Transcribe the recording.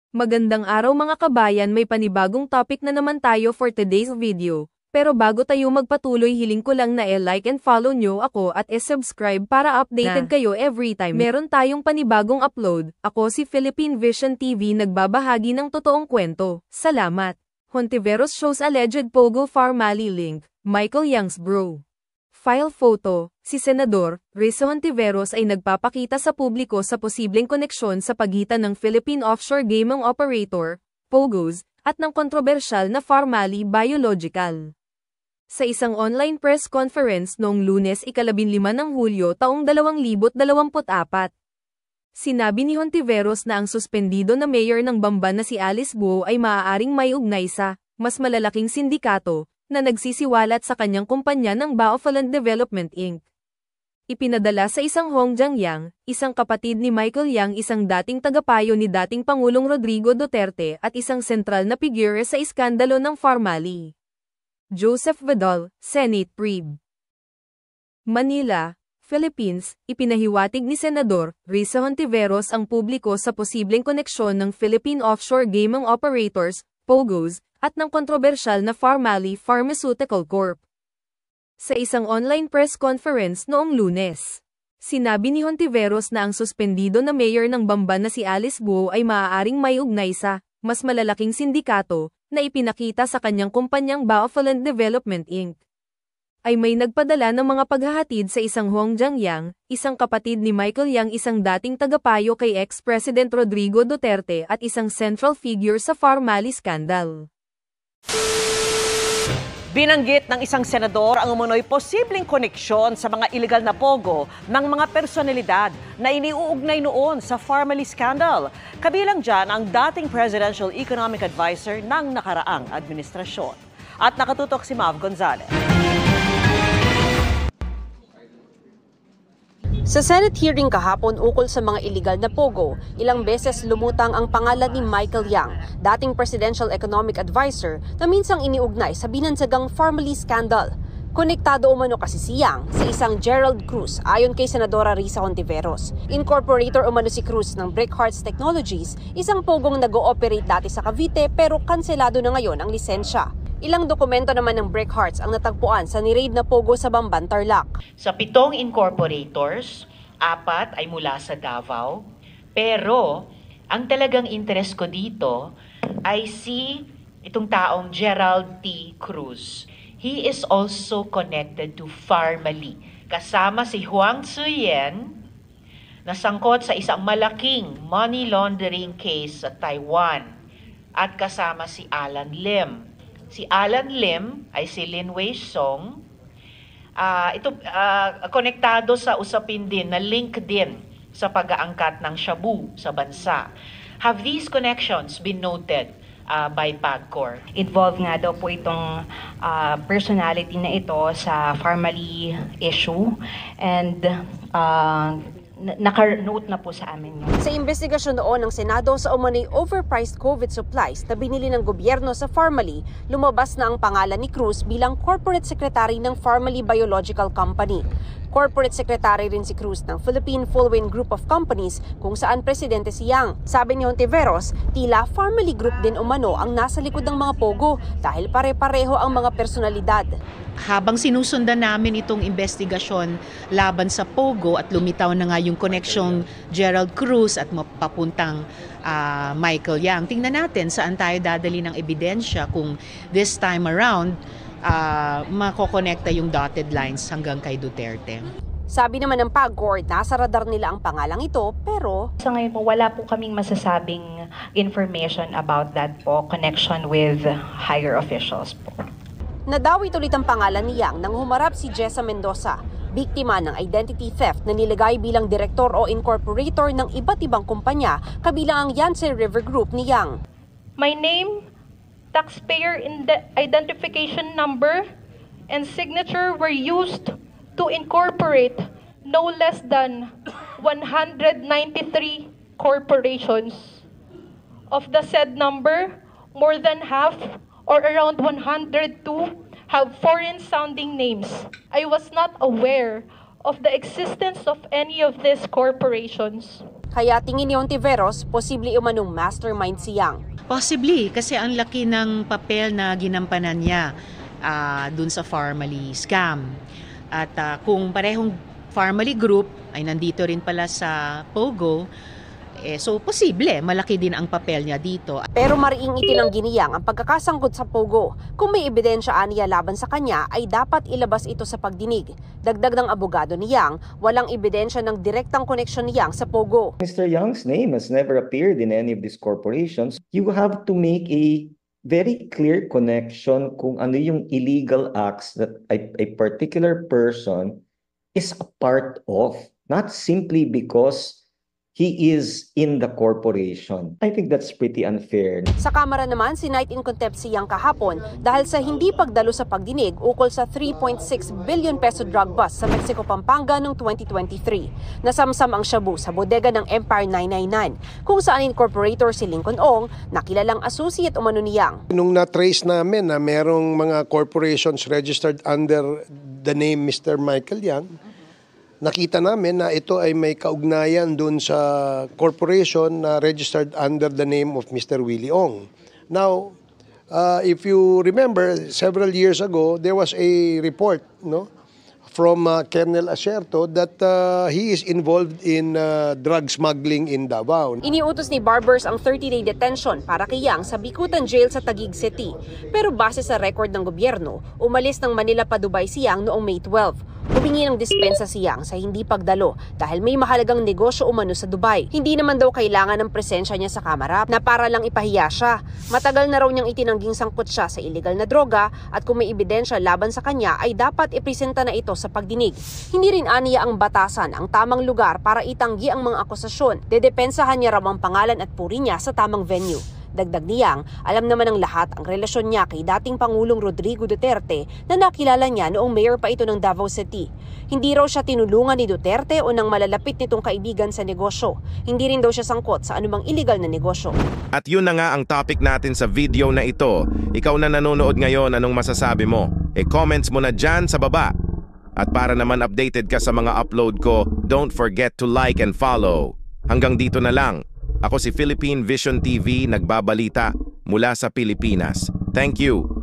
Magandang araw mga kabayan, may panibagong topic na naman tayo for today's video. Pero bago tayo magpatuloy, hiling ko lang na like and follow nyo ako at subscribe para updated kayo every time meron tayong panibagong upload. Ako si Philippine Vision TV, nagbabahagi ng totoong kwento. Salamat. Hontiveros shows alleged Pogo Farmally link, Michael Yang's bro. File photo, si Senador Risa Hontiveros ay nagpapakita sa publiko sa posibleng koneksyon sa pagitan ng Philippine Offshore Gaming Operator, POGOs, at ng kontrobersyal na Farmally Biological. Sa isang online press conference noong Lunes, 15 ng Hulyo taong 2024, sinabi ni Hontiveros na ang suspendido na mayor ng Bamban na si Alice Guo ay maaaring may ugnay sa mas malalaking sindikato na nagsisiwalat sa kanyang kumpanya ng Baofoland Development Inc. Ipinadala sa isang Hongjiang Yang, isang kapatid ni Michael Yang, isang dating tagapayo ni dating Pangulong Rodrigo Duterte at isang sentral na figure sa iskandalo ng Farmally. Joseph Vidal, Senate Prib. Manila, Philippines, ipinahiwatig ni Senador Risa Hontiveros ang publiko sa posibleng koneksyon ng Philippine Offshore Gaming Operators, POGOs, at ng kontrobersyal na Farmally Pharmaceutical Corp. Sa isang online press conference noong Lunes, sinabi ni Hontiveros na ang suspendido na mayor ng Bamban na si Alice Guo ay maaaring may ugnay sa mas malalaking sindikato na ipinakita sa kanyang kumpanyang Baofoland Development Inc. Ay may nagpadala ng mga paghahatid sa isang Hongjiang Yang, isang kapatid ni Michael Yang, isang dating tagapayo kay ex-President Rodrigo Duterte at isang central figure sa Farmally scandal. Binanggit ng isang senador ang umano'y posibleng koneksyon sa mga iligal na pogo ng mga personalidad na iniuugnay noon sa Farmally scandal. Kabilang dyan ang dating Presidential Economic Advisor ng nakaraang administrasyon. At nakatutok si Mav Gonzalez. Sa Senate hearing kahapon ukol sa mga iligal na pogo, ilang beses lumutang ang pangalan ni Michael Yang, dating Presidential Economic Advisor na minsang iniugnay sa binansagang Farmally scandal. Konektado umano kasi si Yang sa isang Gerald Cruz ayon kay Senadora Risa Hontiveros. Incorporator umano si Cruz ng Brickhearts Technologies, isang pogong nag-ooperate dati sa Cavite pero kanselado na ngayon ang lisensya. Ilang dokumento naman ng Brickhearts ang natagpuan sa ni-raid na pogo sa Bamban, Tarlac. Sa 7 incorporators, 4 ay mula sa Davao. Pero, ang talagang interest ko dito ay si itong taong Gerald T. Cruz. He is also connected to Farmally. Kasama si Huang Tzuyen, na sangkot sa isang malaking money laundering case sa Taiwan. At kasama si Alan Lim. Si Alan Lim ay si Lin Wei Song. Konektado sa usapin din na link din sa pag-aangkat ng shabu sa bansa. Have these connections been noted by PAGCOR? Involved nga daw po itong personality na ito sa Farmally issue and naka-note na po sa amin yun. Sa investigasyon noon ng Senado sa umano'y overpriced COVID supplies na binili ng gobyerno sa Farmally, lumabas na ang pangalan ni Cruz bilang Corporate Secretary ng Farmally Biological Company. Corporate Secretary rin si Cruz ng Philippine Fullwind Group of Companies kung saan presidente si Yang. Sabi ni Hontiveros, tila Farmally Group din umano ang nasa likod ng mga pogo dahil pare-pareho ang mga personalidad. Habang sinusundan namin itong investigasyon laban sa pogo at lumitaw na nga yung connection Gerald Cruz at papuntang Michael Yang, tingnan natin saan tayo dadali ng ebidensya kung this time around makokonekta yung dotted lines hanggang kay Duterte. Sabi naman ng PAGCOR, nasa radar nila ang pangalang ito, pero sa ngayon po, wala po kaming masasabing information about that po, connection with higher officials po. nadawit ulit ang pangalan ni Yang nang humarap si Jessa Mendoza, biktima ng identity theft na nilagay bilang direktor o incorporator ng iba't ibang kumpanya kabilang ang Yangtze River Group ni Yang. My name, taxpayer identification number, and signature were used to incorporate no less than 193 corporations. Of the said number, more than half, or around 102, have foreign-sounding names. I was not aware of the existence of any of these corporations. Kaya tingin ni Ontiveros, posible umanong mastermind si Yang. Possibly, kasi ang laki ng papel na ginampanan niya dun sa Farmally scam. At kung parehong Farmally group ay nandito rin pala sa Pogo, so posible, malaki din ang papel niya dito. Pero mariing itinanggi ni Yang ang pagkakasangkot sa Pogo. Kung may ebidensya aniya laban sa kanya, ay dapat ilabas ito sa pagdinig. Dagdag ng abogado ni Yang, walang ebidensya ng direktang koneksyon ni Yang sa Pogo. Mr. Yang's name has never appeared in any of these corporations. You have to make a very clear connection kung ano yung illegal acts that a particular person is a part of, not simply because he is in the corporation. I think that's pretty unfair. Sa Kamara naman, sinight in contempt si Yang kahapon dahil sa hindi pagdalo sa pagdinig ukol sa 3.6 billion peso drug bust sa Mexico, Pampanga noong 2023. Nasamsam ang shabu sa bodega ng Empire 999 kung saan incorporator si Lincoln Ong na kilalang associate umano ni Yang. Nung na-trace namin na merong mga corporations registered under the name Mr. Michael Yang, nakita namin na ito ay may kaugnayan dun sa corporation na registered under the name of Mr. Willie Ong. Now, if you remember, several years ago, there was a report from Colonel Acerto that he is involved in drug smuggling in Davao. Iniutos ni Barbers ang 30-day detention para kay Yang sa Bikutan Jail sa Taguig City. Pero base sa record ng gobyerno, umalis ng Manila pa Dubai si Yang noong May 12. Humingi ng dispensa si Yang sa hindi pagdalo dahil may mahalagang negosyo umano sa Dubai. Hindi naman daw kailangan ng presensya niya sa kamera na para lang ipahiya siya. Matagal na raw niyang itinangging sangkot siya sa illegal na droga at kung may ebidensya laban sa kanya ay dapat ipresenta na ito sa pagdinig. Hindi rin aniya ang batasan ang tamang lugar para itanggi ang mga akusasyon. Dedepensahan niya raw ang pangalan at puri niya sa tamang venue. Dagdag ni Yang, alam naman ng lahat ang relasyon niya kay dating Pangulong Rodrigo Duterte na nakilala niya noong mayor pa ito ng Davao City. Hindi raw siya tinulungan ni Duterte o ng malalapit nitong kaibigan sa negosyo. Hindi rin daw siya sangkot sa anumang illegal na negosyo. At yun na nga ang topic natin sa video na ito. Ikaw na nanonood ngayon, anong masasabi mo? Comments mo na dyan sa baba. At para naman updated ka sa mga upload ko, don't forget to like and follow. Hanggang dito na lang. Ako si Philippine Vision TV, nagbabalita mula sa Pilipinas. Thank you.